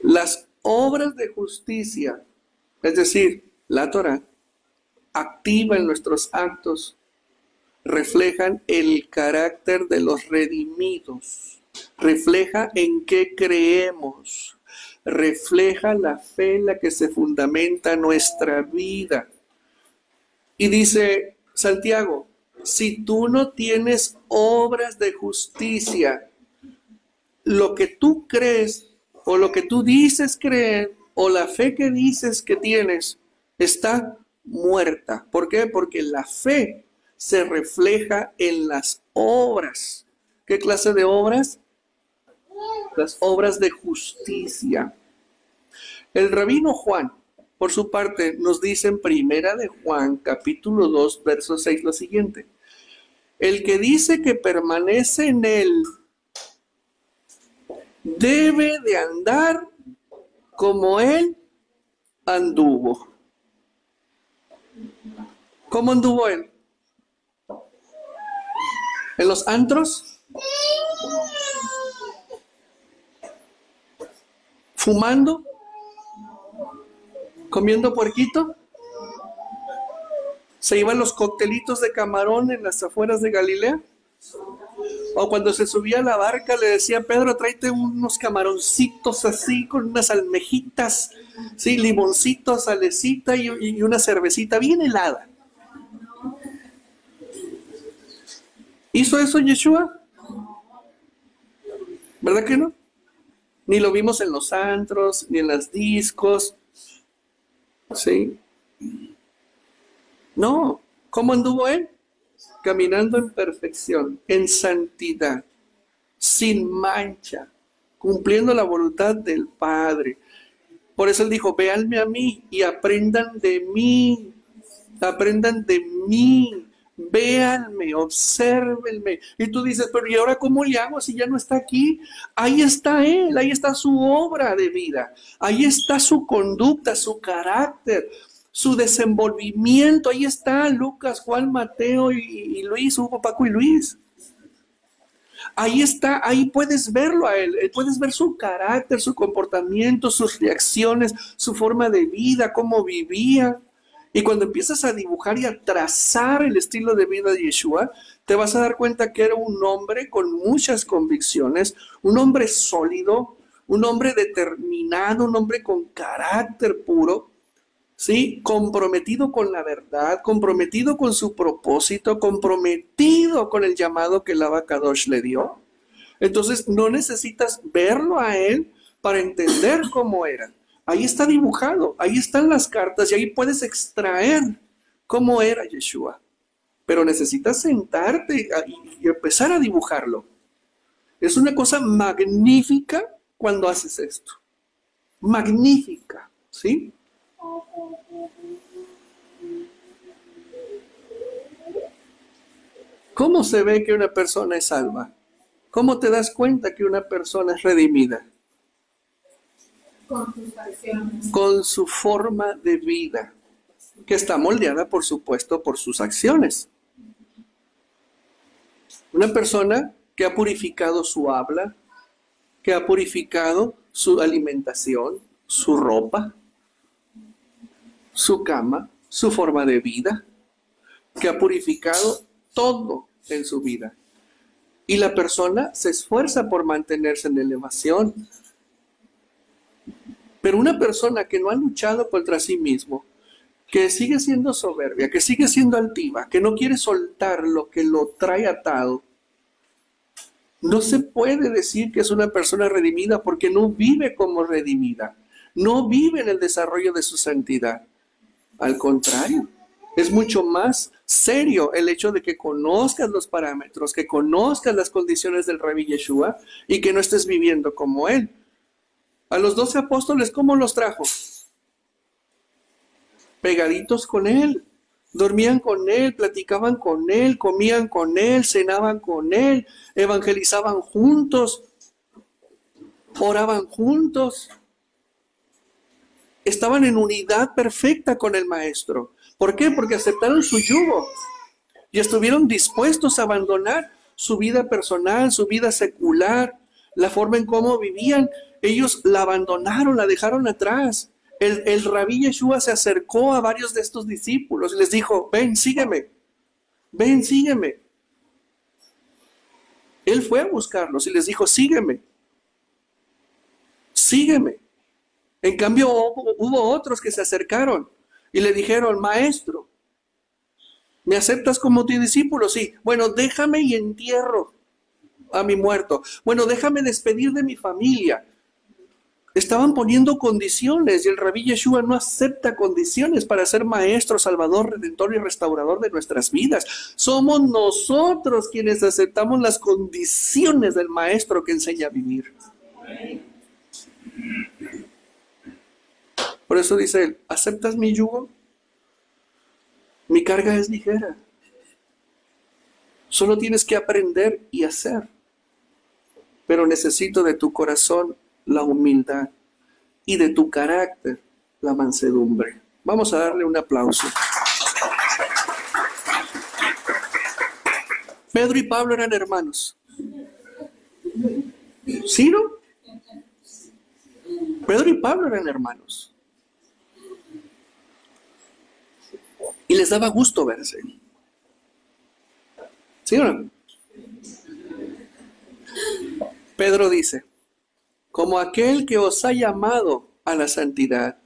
Las obras de justicia, es decir, la Torah, activa en nuestros actos, reflejan el carácter de los redimidos, refleja en qué creemos, refleja la fe en la que se fundamenta nuestra vida. Y dice Santiago, si tú no tienes obras de justicia, lo que tú crees o lo que tú dices creer o la fe que dices que tienes está muerta. ¿Por qué? Porque la fe se refleja en las obras. ¿Qué clase de obras? Las obras de justicia. El rabino Juan, por su parte, nos dice en Primera de Juan, capítulo 2, verso 6, lo siguiente. El que dice que permanece en él debe de andar como él anduvo. ¿Cómo anduvo él? ¿En los antros? ¿Fumando? ¿Comiendo puerquito? ¿Se iban los coctelitos de camarón en las afueras de Galilea? O cuando se subía a la barca le decía, Pedro, tráete unos camaroncitos así, con unas almejitas, sí, limoncito, salecita y una cervecita bien helada. ¿Hizo eso Yeshua? ¿Verdad que no? Ni lo vimos en los antros, ni en las discos, ¿sí? No. ¿Cómo anduvo él? Caminando en perfección, en santidad, sin mancha, cumpliendo la voluntad del Padre. Por eso él dijo, véanme a mí y aprendan de mí, véanme, obsérvenme. Y tú dices, pero ¿y ahora cómo le hago si ya no está aquí? Ahí está él, ahí está su obra de vida, ahí está su conducta, su carácter, su desenvolvimiento, ahí está Lucas, Juan, Mateo y Luis, Hugo, Paco y Luis. Ahí está, ahí puedes verlo a él, puedes ver su carácter, su comportamiento, sus reacciones, su forma de vida, cómo vivía. Y cuando empiezas a dibujar y a trazar el estilo de vida de Yeshua, te vas a dar cuenta que era un hombre con muchas convicciones, un hombre sólido, un hombre determinado, un hombre con carácter puro, ¿sí? Comprometido con la verdad, comprometido con su propósito, comprometido con el llamado que el Abacadosh le dio. Entonces no necesitas verlo a él para entender cómo era. Ahí está dibujado, ahí están las cartas y ahí puedes extraer cómo era Yeshua. Pero necesitas sentarte y empezar a dibujarlo. Es una cosa magnífica cuando haces esto. Magnífica, ¿sí? ¿Cómo se ve que una persona es salva? ¿Cómo te das cuenta que una persona es redimida? Con tus acciones. Con su forma de vida, que está moldeada, por supuesto, por sus acciones. Una persona que ha purificado su habla, que ha purificado su alimentación, su ropa, su cama, su forma de vida, que ha purificado todo en su vida. Y la persona se esfuerza por mantenerse en elevación. Pero una persona que no ha luchado contra sí mismo, que sigue siendo soberbia, que sigue siendo altiva, que no quiere soltar lo que lo trae atado, no se puede decir que es una persona redimida porque no vive como redimida, no vive en el desarrollo de su santidad. Al contrario, es mucho más serio el hecho de que conozcas los parámetros, que conozcas las condiciones del Rabí Yeshua y que no estés viviendo como él. A los 12 apóstoles, ¿cómo los trajo? Pegaditos con él, dormían con él, platicaban con él, comían con él, cenaban con él, evangelizaban juntos, oraban juntos. Estaban en unidad perfecta con el Maestro. ¿Por qué? Porque aceptaron su yugo y estuvieron dispuestos a abandonar su vida personal, su vida secular, la forma en cómo vivían. Ellos la abandonaron, la dejaron atrás. El Rabí Yeshua se acercó a varios de estos discípulos y les dijo, ven, sígueme, ven, sígueme. Él fue a buscarlos y les dijo, sígueme, sígueme. En cambio, hubo otros que se acercaron y le dijeron, maestro, ¿me aceptas como tu discípulo? Sí. Bueno, déjame y entierro a mi muerto. Bueno, déjame despedir de mi familia. Estaban poniendo condiciones y el Rabí Yeshua no acepta condiciones para ser maestro, salvador, redentor y restaurador de nuestras vidas. Somos nosotros quienes aceptamos las condiciones del maestro que enseña a vivir. Por eso dice él, ¿aceptas mi yugo? Mi carga es ligera. Solo tienes que aprender y hacer. Pero necesito de tu corazón la humildad y de tu carácter la mansedumbre. Vamos a darle un aplauso. Pedro y Pablo eran hermanos. ¿Sí, no? Pedro y Pablo eran hermanos. Y les daba gusto verse. ¿Sí o no? Pedro dice, como aquel que os ha llamado a la santidad,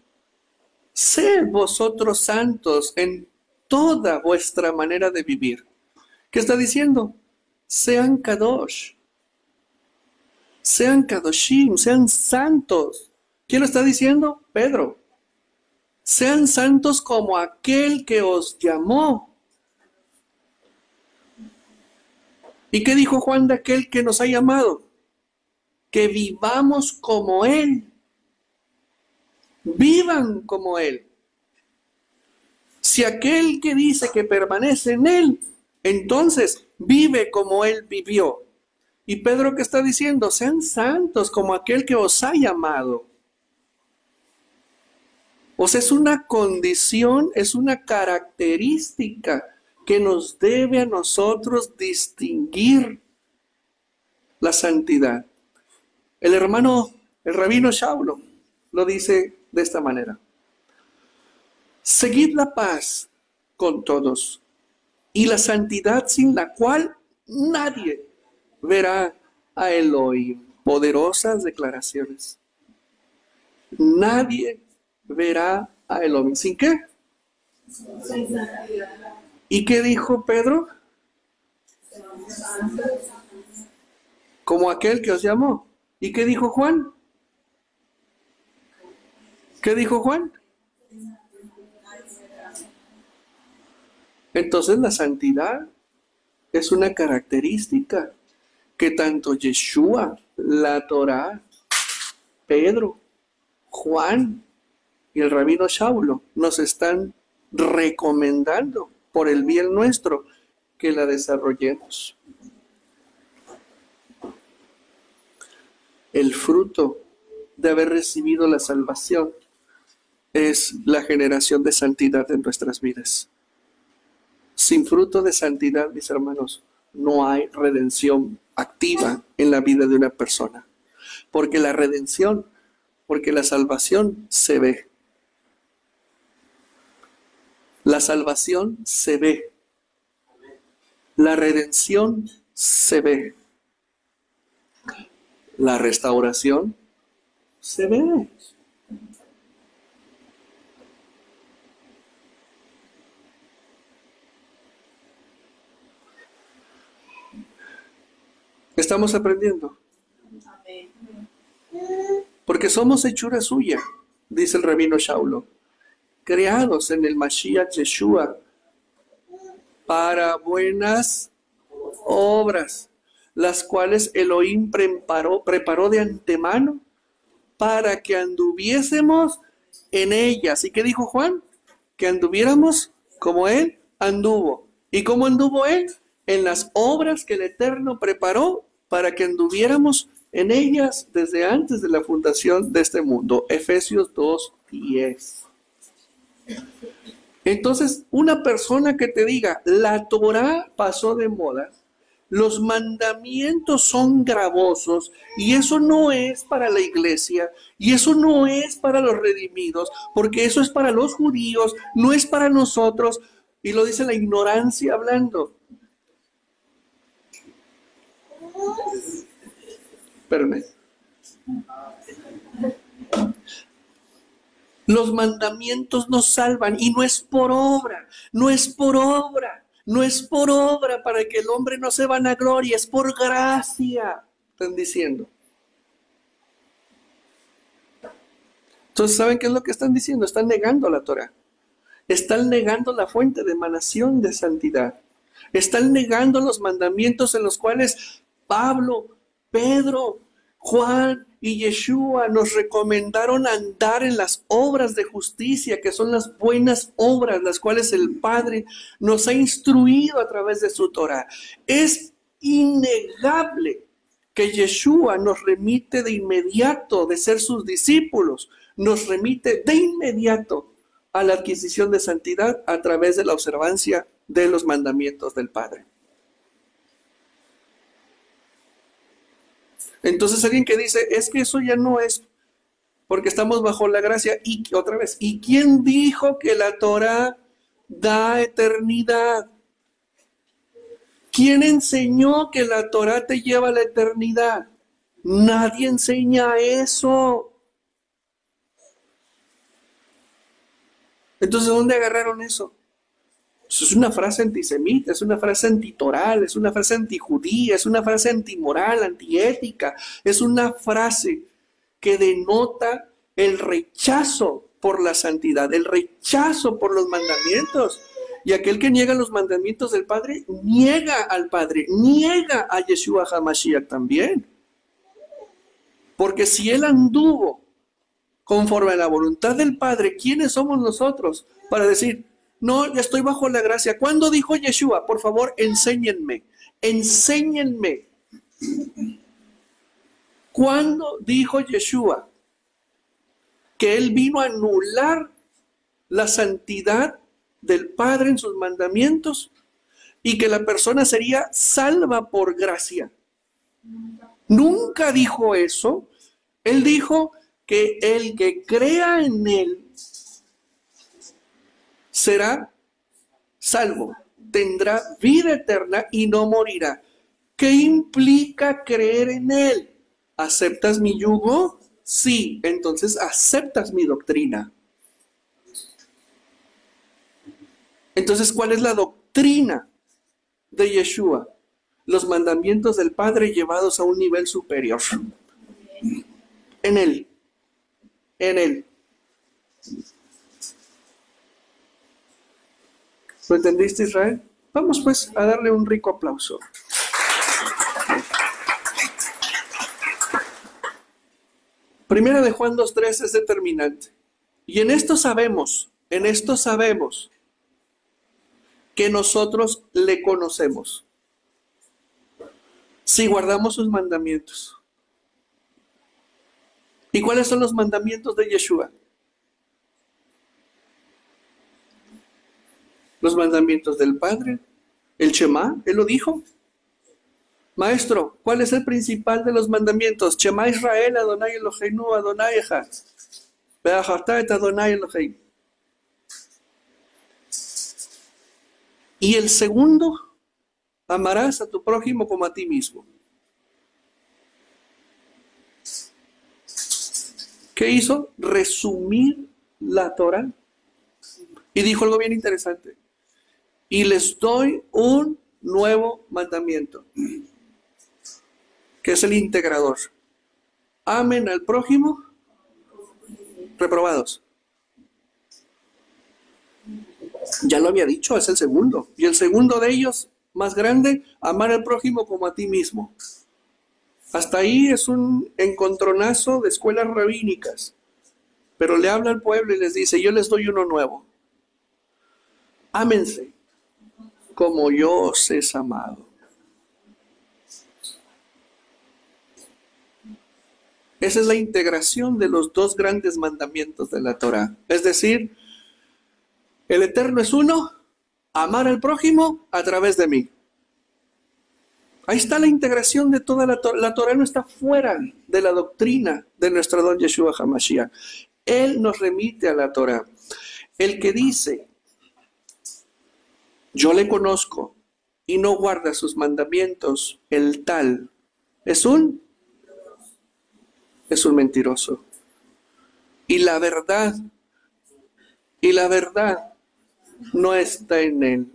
sed vosotros santos en toda vuestra manera de vivir. ¿Qué está diciendo? Sean kadosh, sean kadoshim, sean santos. ¿Quién lo está diciendo? Pedro. Sean santos como aquel que os llamó. ¿Y qué dijo Juan de aquel que nos ha llamado? Que vivamos como Él. Vivan como Él. Si aquel que dice que permanece en Él, entonces vive como Él vivió. Y Pedro, ¿qué está diciendo? Sean santos como aquel que os ha llamado. O sea, es una condición, es una característica que nos debe a nosotros distinguir la santidad. El rabino Shaulo lo dice de esta manera. Seguid la paz con todos y la santidad sin la cual nadie verá a Elohim. Poderosas declaraciones. Nadie verá a Elohim. ¿Sin qué? ¿Y qué dijo Pedro? Como aquel que os llamó. ¿Y qué dijo Juan? ¿Qué dijo Juan? Entonces la santidad es una característica que tanto Yeshua, la Torá, Pedro, Juan y el rabino Shaulo nos están recomendando por el bien nuestro que la desarrollemos. El fruto de haber recibido la salvación es la generación de santidad en nuestras vidas. Sin fruto de santidad, mis hermanos, no hay redención activa en la vida de una persona. Porque la redención, porque la salvación se ve. La salvación se ve. La redención se ve. La restauración se ve. ¿Estamos aprendiendo? Porque somos hechura suya, dice el rabino Shaulo, creados en el Mashiach Yeshua para buenas obras, las cuales Elohim preparó de antemano para que anduviésemos en ellas. ¿Y qué dijo Juan? Que anduviéramos como Él anduvo. ¿Y cómo anduvo Él? En las obras que el Eterno preparó para que anduviéramos en ellas desde antes de la fundación de este mundo. Efesios 2:10. Entonces, una persona que te diga, la Torá pasó de moda, los mandamientos son gravosos, y eso no es para la iglesia, y eso no es para los redimidos, porque eso es para los judíos, no es para nosotros, y lo dice la ignorancia hablando. Espérame. Los mandamientos nos salvan y no es por obra, no es por obra, no es por obra para que el hombre no se vanaglorie, es por gracia, están diciendo. Entonces, ¿saben qué es lo que están diciendo? Están negando la Torah, están negando la fuente de emanación de santidad, están negando los mandamientos en los cuales Pablo, Pedro, Juan y Yeshua nos recomendaron andar en las obras de justicia, que son las buenas obras, las cuales el Padre nos ha instruido a través de su Torah. Es innegable que Yeshua nos remite de inmediato de ser sus discípulos, nos remite de inmediato a la adquisición de santidad a través de la observancia de los mandamientos del Padre. Entonces alguien que dice, es que eso ya no es porque estamos bajo la gracia. Y otra vez, ¿y quién dijo que la Torah da eternidad? ¿Quién enseñó que la Torah te lleva a la eternidad? Nadie enseña eso. Entonces, ¿dónde agarraron eso? Eso es una frase antisemita, es una frase antitoral, es una frase antijudía, es una frase antimoral, antiética. Es una frase que denota el rechazo por la santidad, el rechazo por los mandamientos. Y aquel que niega los mandamientos del Padre, niega al Padre, niega a Yeshua HaMashiach también. Porque si Él anduvo conforme a la voluntad del Padre, ¿quiénes somos nosotros para decir, no, ya estoy bajo la gracia? ¿Cuándo dijo Yeshua? Por favor, enséñenme, enséñenme. ¿Cuándo dijo Yeshua que Él vino a anular la santidad del Padre en sus mandamientos y que la persona sería salva por gracia? Nunca dijo eso. Él dijo que el que crea en Él será salvo, tendrá vida eterna y no morirá. ¿Qué implica creer en Él? ¿Aceptas mi yugo? Sí, entonces aceptas mi doctrina. Entonces, ¿cuál es la doctrina de Yeshua? Los mandamientos del Padre llevados a un nivel superior. En Él. En Él. ¿Lo entendiste, Israel? Vamos pues a darle un rico aplauso. Primera de Juan 2:3 es determinante. Y en esto sabemos que nosotros le conocemos si guardamos sus mandamientos. ¿Y cuáles son los mandamientos de Yeshua? Los mandamientos del Padre, el Shema, Él lo dijo. Maestro, ¿cuál es el principal de los mandamientos? Shema Israel, Adonai Eloheinu, Adonai Echad. Ve'ahavta et Adonai Elohim. Y el segundo, amarás a tu prójimo como a ti mismo. ¿Qué hizo? Resumir la Torah. Y dijo algo bien interesante. Y les doy un nuevo mandamiento, que es el integrador. Amen al prójimo, reprobados. Ya lo había dicho, es el segundo. Y el segundo de ellos, más grande, amar al prójimo como a ti mismo. Hasta ahí es un encontronazo de escuelas rabínicas. Pero le habla al pueblo y les dice, yo les doy uno nuevo. Ámense como yo os he amado. Esa es la integración de los dos grandes mandamientos de la Torah. Es decir, el Eterno es uno, amar al prójimo a través de mí. Ahí está la integración de toda la Torah. La Torah no está fuera de la doctrina de nuestro don Yeshua HaMashiach. Él nos remite a la Torah. El que dice, yo le conozco y no guarda sus mandamientos, el tal es un mentiroso. Y la verdad no está en él.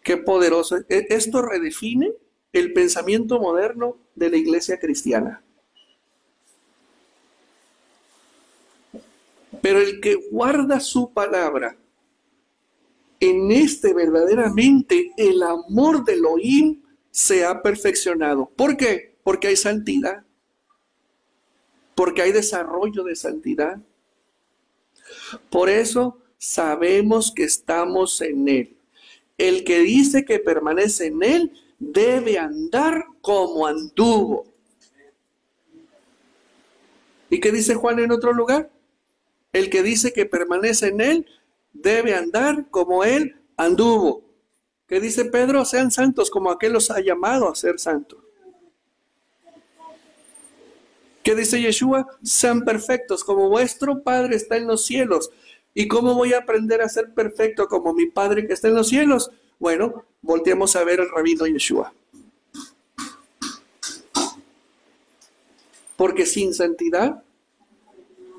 Qué poderoso. Esto redefine el pensamiento moderno de la iglesia cristiana. Pero el que guarda su palabra, en este verdaderamente el amor de Elohim se ha perfeccionado. ¿Por qué? Porque hay santidad. Porque hay desarrollo de santidad. Por eso sabemos que estamos en Él. El que dice que permanece en Él debe andar como anduvo. ¿Y qué dice Juan en otro lugar? El que dice que permanece en Él debe andar como Él anduvo. ¿Qué dice Pedro? Sean santos como aquel los ha llamado a ser santos. ¿Qué dice Yeshua? Sean perfectos como vuestro Padre está en los cielos. ¿Y cómo voy a aprender a ser perfecto como mi Padre que está en los cielos? Bueno, volteemos a ver al rabino Yeshua. Porque sin santidad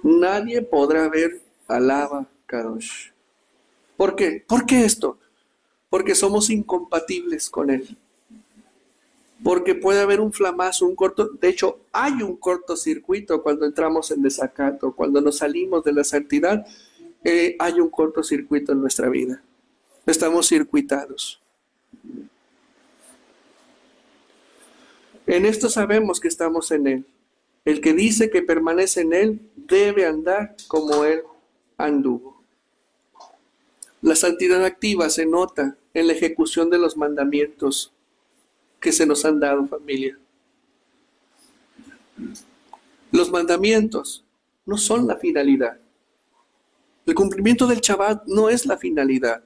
nadie podrá ver al Abba Kadosh. ¿Por qué? ¿Por qué esto? Porque somos incompatibles con Él. Porque puede haber un flamazo, un corto, de hecho hay un cortocircuito cuando entramos en desacato, cuando nos salimos de la santidad, hay un cortocircuito en nuestra vida. Estamos circuitados. En esto sabemos que estamos en Él. El que dice que permanece en Él debe andar como Él anduvo. La santidad activa se nota en la ejecución de los mandamientos que se nos han dado, familia. Los mandamientos no son la finalidad. El cumplimiento del Shabbat no es la finalidad.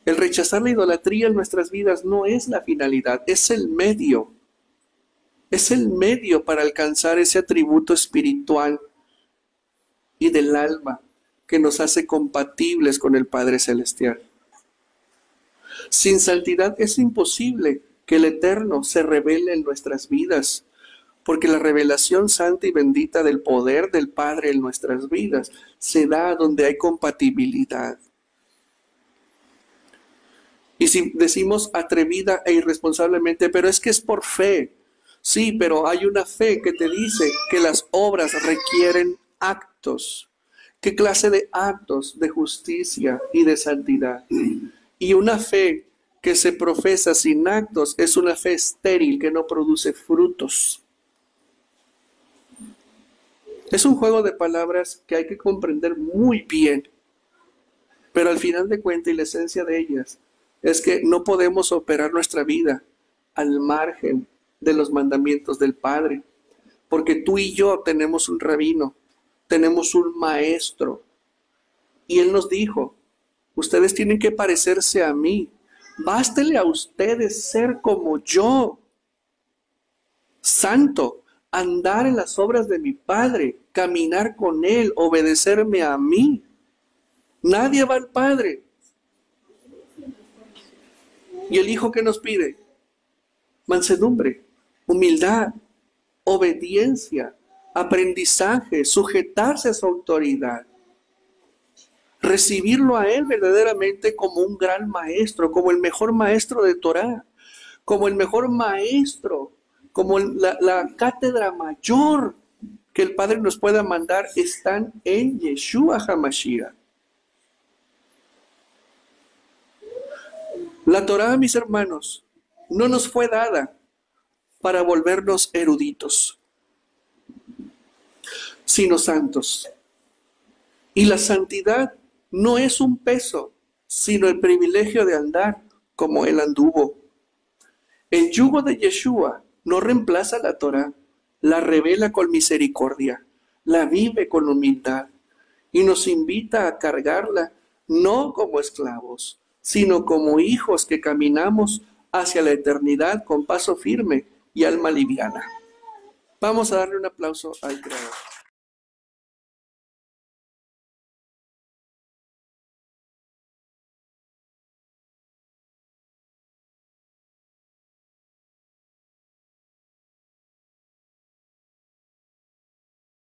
El rechazar la idolatría en nuestras vidas no es la finalidad, es el medio. Es el medio para alcanzar ese atributo espiritual y del alma que nos hace compatibles con el Padre Celestial. Sin santidad es imposible que el Eterno se revele en nuestras vidas, porque la revelación santa y bendita del poder del Padre en nuestras vidas se da donde hay compatibilidad. Y si decimos atrevida e irresponsablemente, pero es que es por fe. Sí, pero hay una fe que te dice que las obras requieren actos. ¿Qué clase de actos de justicia y de santidad? Y una fe que se profesa sin actos es una fe estéril que no produce frutos. Es un juego de palabras que hay que comprender muy bien, pero al final de cuentas y la esencia de ellas es que no podemos operar nuestra vida al margen de los mandamientos del Padre, porque tú y yo tenemos un rabino, tenemos un maestro, y él nos dijo, ustedes tienen que parecerse a mí, bástele a ustedes ser como yo, santo, andar en las obras de mi Padre, caminar con Él, obedecerme a mí. Nadie va al Padre. ¿Y el Hijo qué nos pide? Mansedumbre, humildad, obediencia, aprendizaje, sujetarse a su autoridad. Recibirlo a Él verdaderamente como un gran maestro, como el mejor maestro de Torah, como el mejor maestro, como la cátedra mayor que el Padre nos pueda mandar, están en Yeshua HaMashiach. La Torah, mis hermanos, no nos fue dada para volvernos eruditos, sino santos. Y la santidad no es un peso, sino el privilegio de andar como Él anduvo. El yugo de Yeshua no reemplaza la Torah, la revela con misericordia, la vive con humildad y nos invita a cargarla no como esclavos, sino como hijos que caminamos hacia la eternidad con paso firme y alma liviana. Vamos a darle un aplauso al Creador.